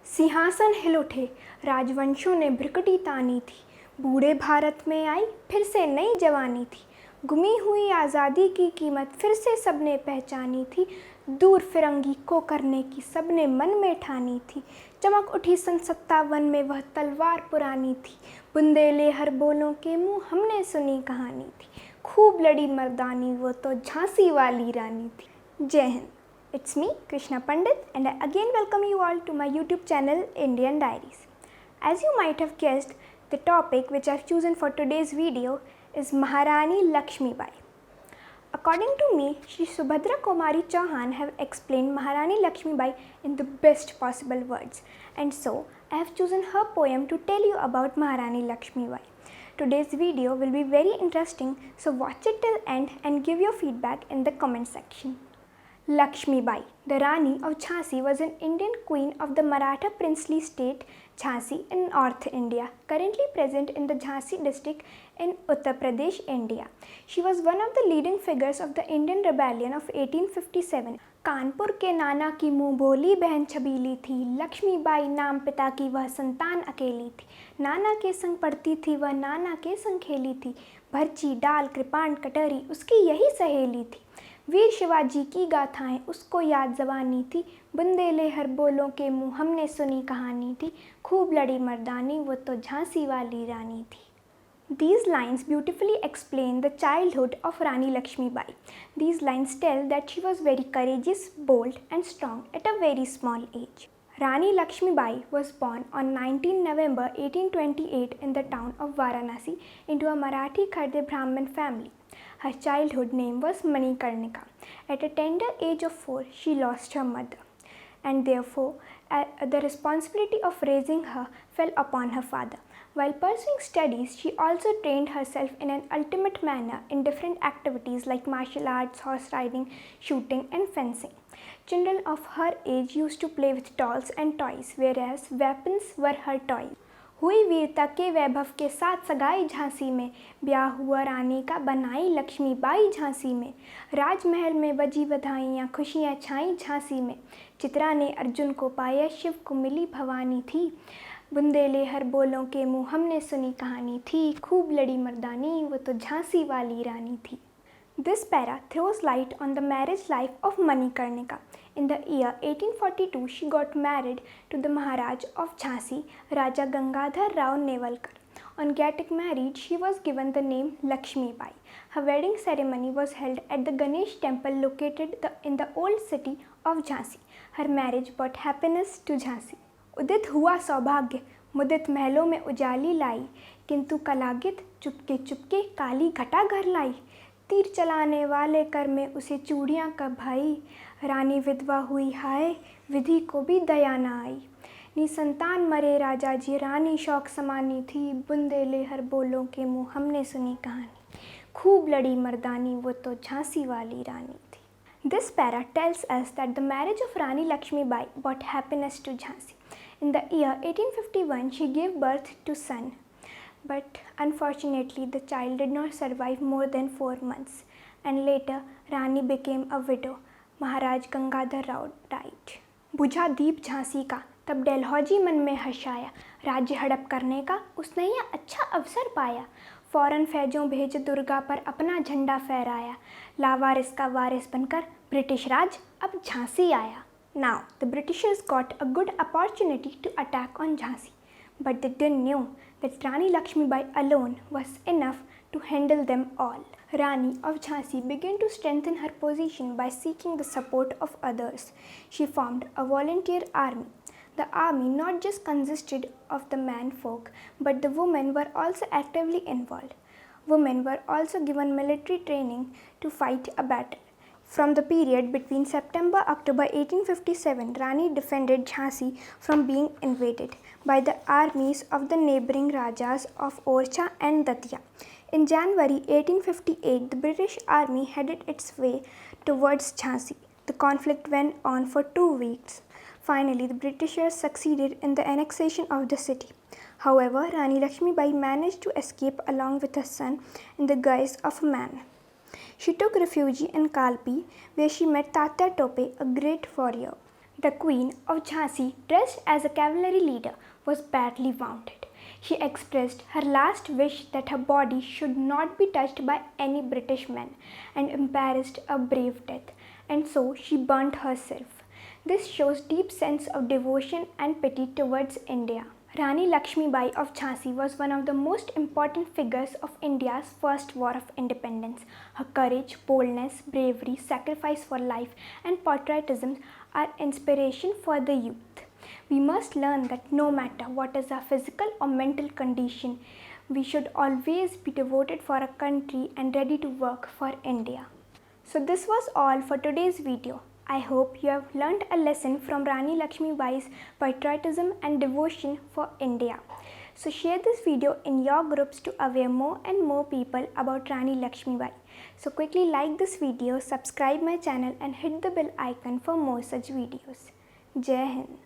सिंहासन हिल उठे, राजवंशों ने भ्रिकुटी तानी थी। बूढ़े भारत में आई फिर से नई जवानी थी। गुमी हुई आज़ादी की कीमत फिर से सबने पहचानी थी। दूर फिरंगी को करने की सबने मन में ठानी थी। चमक उठी सन 57 में वह तलवार पुरानी थी। बुंदेले हर बोलों के मुँह हमने सुनी कहानी थी। खूब लड़ी मर्दानी वो तो झांसी वाली रानी थी। जय Hind. It's me, Krishna Pandit, and I again welcome you all to my YouTube channel, Indian Diaries. As you might have guessed, the topic which I've chosen for today's video is Maharani Lakshmi Bai. According to me, Shri Subhadra Kumari Chauhan have explained Maharani Lakshmi Bai in the best possible words, and so I have chosen her poem to tell you about Maharani Lakshmi Bai. Today's video will be very interesting, so watch it till end and give your feedback in the comment section. Lakshmi Bai, the Rani of Jhansi, was an Indian queen of the Maratha princely state Jhansi in North India, currently present in the Jhansi district in Uttar Pradesh, India. She was one of the leading figures of the Indian rebellion of 1857. Kanpur के नाना की मुँह बोली बहन छबीली थी। लक्ष्मी बाई नाम पिता की वह संतान अकेली थी। नाना के संग पढ़ती थी वह, नाना के संग खेली थी। भरची डाल कृपाण कटरी उसकी यही सहेली थी। वीर शिवाजी की गाथाएं उसको याद जवानी थी। बुंदेले हर बोलों के मुँह हमने सुनी कहानी थी। खूब लड़ी मर्दानी वो तो झांसी वाली रानी थी। These lines beautifully explain the childhood of Rani Lakshmi Bai. These lines tell that she was very courageous, bold and strong at a very small age. Rani Lakshmi Bai was born on 19 November 1828 in the town of Varanasi into a Marathi Kharde Brahmin family. Her childhood name was Manikarnika. At a tender age of 4, she lost her mother, and therefore the responsibility of raising her fell upon her father. While pursuing studies, she also trained herself in an ultimate manner in different activities like martial arts, horse riding, shooting and fencing. Children of her age used to play with dolls and toys, whereas weapons were her toys. हुई वीरता के वैभव के साथ सगाई झांसी में, ब्याह हुआ रानी का बनाई लक्ष्मी बाई झांसी में। राजमहल में बजी बधाइयाँ, खुशियाँ छाई झांसी में। चित्रा ने अर्जुन को पाया, शिव को मिली भवानी थी। बुंदेले हर बोलों के मुँह हमने सुनी कहानी थी। खूब लड़ी मर्दानी वो तो झांसी वाली रानी थी। This para throws light on the marriage life of Manikarnika. In the year 1842, she got married to the Maharaj of Jhansi, Raja Gangadhar Rao Nevalkar. On getting married, she was given the name Lakshmi Bai. Her wedding ceremony was held at the Ganesh temple located in the old city of Jhansi. Her marriage brought happiness to Jhansi. उदित हुआ सौभाग्य, मुदित महलों में उजाली लाई, किंतु कलागित चुपके चुपके काली घटा घर लाई। तीर चलाने वाले कर में उसे चूड़ियाँ का भाई, रानी विधवा हुई हाय, विधि को भी दया न आई। निसंतान मरे राजा जी, रानी शौक समानी थी। बुंदेले हर बोलों के मुँह हमने सुनी कहानी, खूब लड़ी मर्दानी वो तो झांसी वाली रानी थी. This para tells us that the marriage of Rani Lakshmi Bai brought happiness to Jhansi. In the year 1851, she gave birth to son. But unfortunately, the child did not survive more than 4 months, and later Rani became a widow. Maharaj Gangadhar Rao died. बुझा दीप झांसी का, तब डलहौजी मन में हर्ष आया। राज्य हड़प करने का उसने यह अच्छा अवसर पाया। फौरन फैजों भेज दुर्गा पर अपना झंडा फहराया। लावारिस का वारिस बनकर ब्रिटिश राज अब झांसी आया. Now the Britishers got a good opportunity to attack on Jhansi, but they didn't know that Rani Lakshmi Bai alone was enough to handle them all. Rani of Jhansi began to strengthen her position by seeking the support of others. She formed a volunteer army. The army not just consisted of the men folk, but the women were also actively involved. Women were also given military training to fight a battle. From the period between September-October 1857, Rani defended Jhansi from being invaded by the armies of the neighbouring Rajas of Orcha and Datia. In January 1858, the British army headed its way towards Jhansi. The conflict went on for 2 weeks. Finally, the Britishers succeeded in the annexation of the city. However, Rani Lakshmi Bai managed to escape along with her son in the guise of a man. She took refuge in Kalpi, where she met Tatya Tope, a great warrior. The Queen of Jhansi, dressed as a cavalry leader, was badly wounded. She expressed her last wish that her body should not be touched by any British men and embarrassed a brave death, and so she burnt herself. This shows deep sense of devotion and pity towards India. Rani Lakshmi Bai of Jhansi was one of the most important figures of India's first war of independence. Her courage, boldness, bravery, sacrifice for life, and patriotism are inspiration for the youth. We must learn that no matter what is our physical or mental condition, we should always be devoted for our country and ready to work for India. So this was all for today's video. I hope you have learned a lesson from Rani Lakshmi Bai's patriotism and devotion for India. So share this video in your groups to aware more and more people about Rani Lakshmi Bai. So quickly like this video, subscribe my channel and hit the bell icon for more such videos. Jai Hind.